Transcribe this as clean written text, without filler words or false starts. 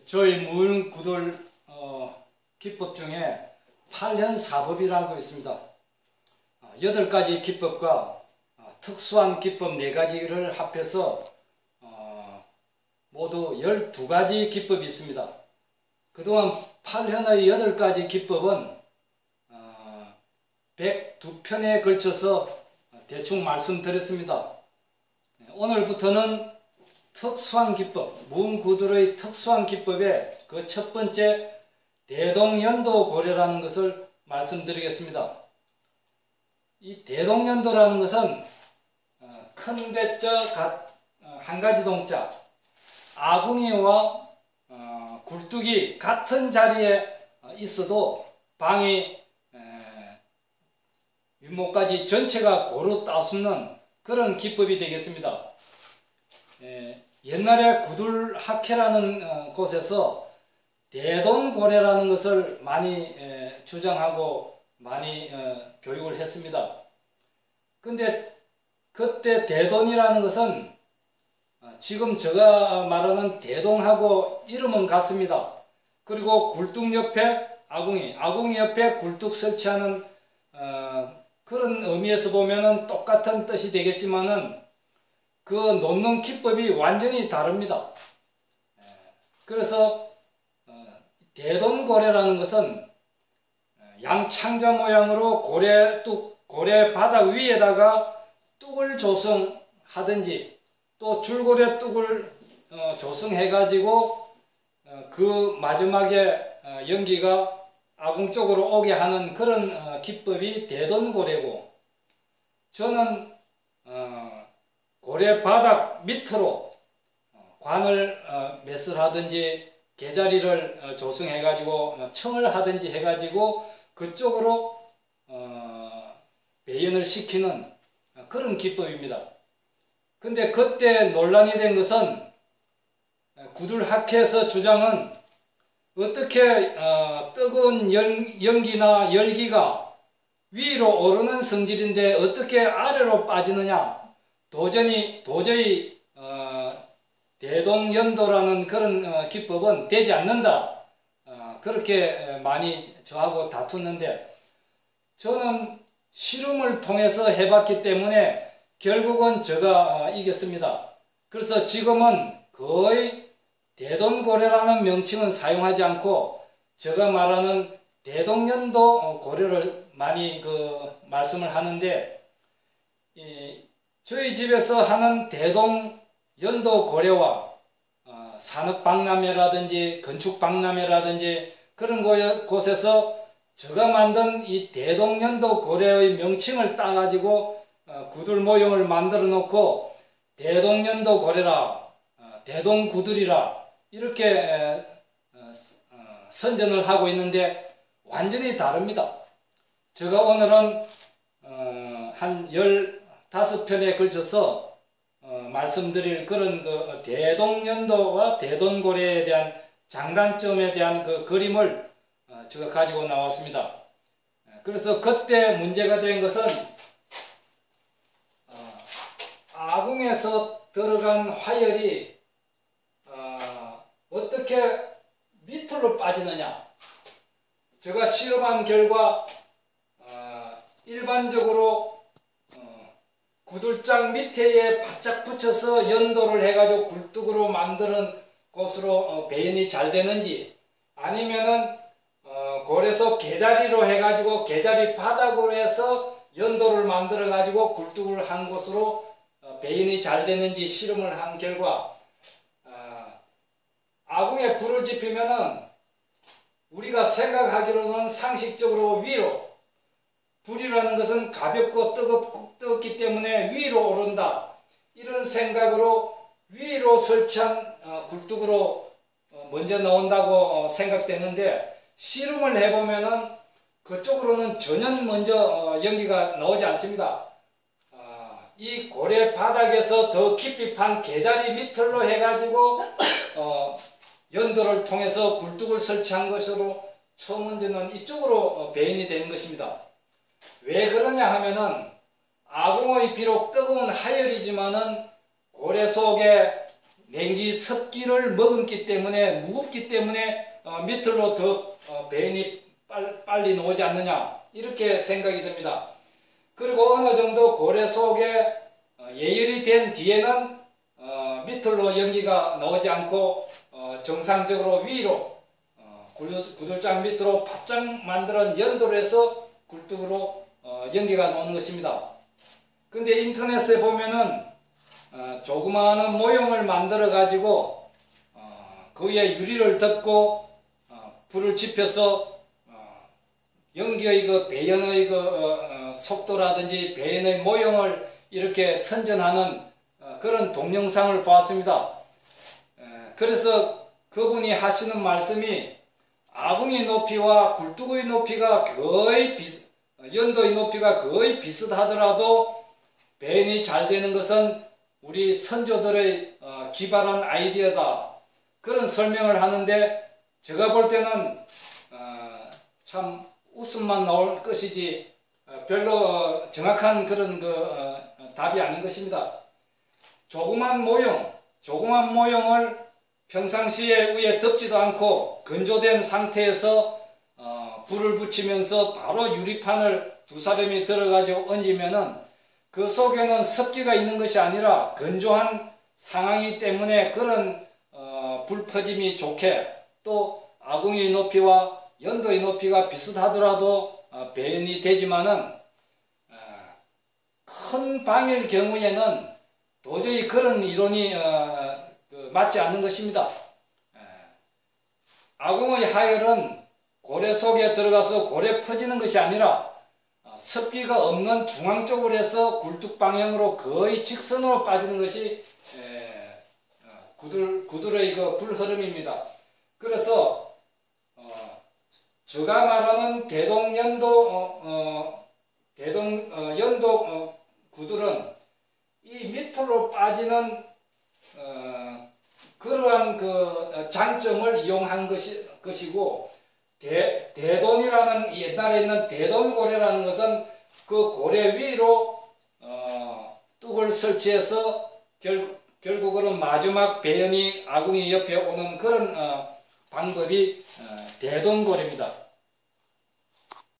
저희 무은구들 기법 중에 8현사법이라고 있습니다. 8가지 기법과 특수한 기법 4가지를 합해서 모두 12가지 기법이 있습니다. 그동안 8현의 8가지 기법은 102편에 걸쳐서 대충 말씀드렸습니다. 오늘부터는 특수한 기법, 무은구들의 특수한 기법의 그 첫 번째 대동연도 고려라는 것을 말씀드리겠습니다. 이 대동연도라는 것은 큰 대자 한 가지 동자 아궁이와 굴뚝이 같은 자리에 있어도 방이 윗목까지 전체가 고루 따수는 그런 기법이 되겠습니다. 옛날에 구들학회라는 곳에서 대동고래라는 것을 많이 주장하고 많이 교육을 했습니다. 근데 그때 대동이라는 것은 지금 제가 말하는 대동하고 이름은 같습니다. 그리고 굴뚝 옆에 아궁이 옆에 굴뚝 설치하는 그런 의미에서 보면은 똑같은 뜻이 되겠지만은 그 놓는 기법이 완전히 다릅니다. 그래서 대동고래라는 것은 양창자 모양으로 고래 바닥 위에다가 뚝을 조성하든지 또 줄고래 뚝을 조성해 가지고 그 마지막에 연기가 아궁 쪽으로 오게 하는 그런 기법이 대동고래고, 저는 고래 바닥 밑으로 관을 맷을 하든지 개자리를 조성해 가지고 청을 하든지 해 가지고 그쪽으로 배연을 시키는 그런 기법입니다. 근데 그때 논란이 된 것은 구들학회에서 주장은 어떻게 뜨거운 연기나 열기가 위로 오르는 성질인데 어떻게 아래로 빠지느냐, 도저히 대동연도라는 그런 기법은 되지 않는다, 그렇게 많이 저하고 다투는데, 저는 실험을 통해서 해봤기 때문에 결국은 제가 이겼습니다. 그래서 지금은 거의 대동고래라는 명칭은 사용하지 않고 제가 말하는 대동연도 고래를 많이 말씀을 하는데, 저희 집에서 하는 대동연도 고래와 산업박람회라든지 건축박람회라든지 그런 곳에서 제가 만든 이 대동연도 고래의 명칭을 따가지고 구들 모형을 만들어 놓고 대동연도 고래라, 대동구들이라 이렇게 선전을 하고 있는데 완전히 다릅니다. 제가 오늘은 한 15편에 걸쳐서 말씀드릴 그런 대동연도와 대동고래에 대한 장단점에 대한 그 그림을 제가 가지고 나왔습니다. 그래서 그때 문제가 된 것은 아궁에서 들어간 화열이 어떻게 밑으로 빠지느냐. 제가 실험한 결과 일반적으로 구들장 밑에에 바짝 붙여서 연도를 해가지고 굴뚝으로 만드는 곳으로 배연이 잘 되는지, 아니면은 고래소 개자리로 해가지고 개자리 바닥으로 해서 연도를 만들어 가지고 굴뚝을 한 곳으로 배연이 잘 되는지 실험을 한 결과, 아궁에 불을 지피면은 우리가 생각하기로는 상식적으로 위로, 불이라는 것은 가볍고 뜨겁기 때문에 위로 오른다, 이런 생각으로 위로 설치한 굴뚝으로 먼저 나온다고 생각되는데, 실험을 해보면은 그쪽으로는 전혀 먼저 연기가 나오지 않습니다. 이 고래 바닥에서 더 깊이 판 개자리 밑으로 해가지고 연도를 통해서 굴뚝을 설치한 것으로 처음 먼저는 이쪽으로 배연이 되는 것입니다. 왜 그러냐 하면은 아궁의 비록 뜨거운 하열이지만은 고래 속에 냉기 습기를 머금기 때문에 무겁기 때문에 밑으로 더 배연이 빨리 나오지 않느냐 이렇게 생각이 듭니다. 그리고 어느 정도 고래 속에 예열이 된 뒤에는 밑으로 연기가 나오지 않고 정상적으로 위로 구들장 밑으로 바짝 만드는 연도를 해서 굴뚝으로 연기가 나오는 것입니다. 근데 인터넷에 보면은 조그마한 모형을 만들어 가지고 그 위에 유리를 덮고 불을 지펴서 연기의 그 배연의 속도라든지 배연의 모형을 이렇게 선전하는 그런 동영상을 보았습니다. 그래서 그분이 하시는 말씀이 아궁이 높이와 굴뚝의 높이가 거의 연도의 높이가 거의 비슷하더라도 배연이 잘 되는 것은 우리 선조들의 기발한 아이디어다. 그런 설명을 하는데 제가 볼 때는 참 웃음만 나올 것이지 별로 정확한 그런 답이 아닌 것입니다. 조그만 모형을 평상시에 위에 덮지도 않고 건조된 상태에서 불을 붙이면서 바로 유리판을 두 사람이 들어가지고 얹으면은 그 속에는 습기가 있는 것이 아니라 건조한 상황이기 때문에 그런 불 퍼짐이 좋게 또 아궁이 높이와 연도의 높이가 비슷하더라도 배연이 되지만은 큰 방일 경우에는 도저히 그런 이론이 맞지 않는 것입니다. 아궁의 하열은 고래 속에 들어가서 고래 퍼지는 것이 아니라 습기가 없는 중앙 쪽으로 해서 굴뚝 방향으로 거의 직선으로 빠지는 것이 구들의 그 불 흐름입니다. 그래서 제가 말하는 연도 구들은 이 밑으로 빠지는 그러한 그 장점을 이용한 것이고 대돈이라는 옛날에 있는 대돈고래라는 것은 그 고래 위로 뚝을 설치해서 결국은 마지막 배연이 아궁이 옆에 오는 그런 방법이 대돈고래입니다.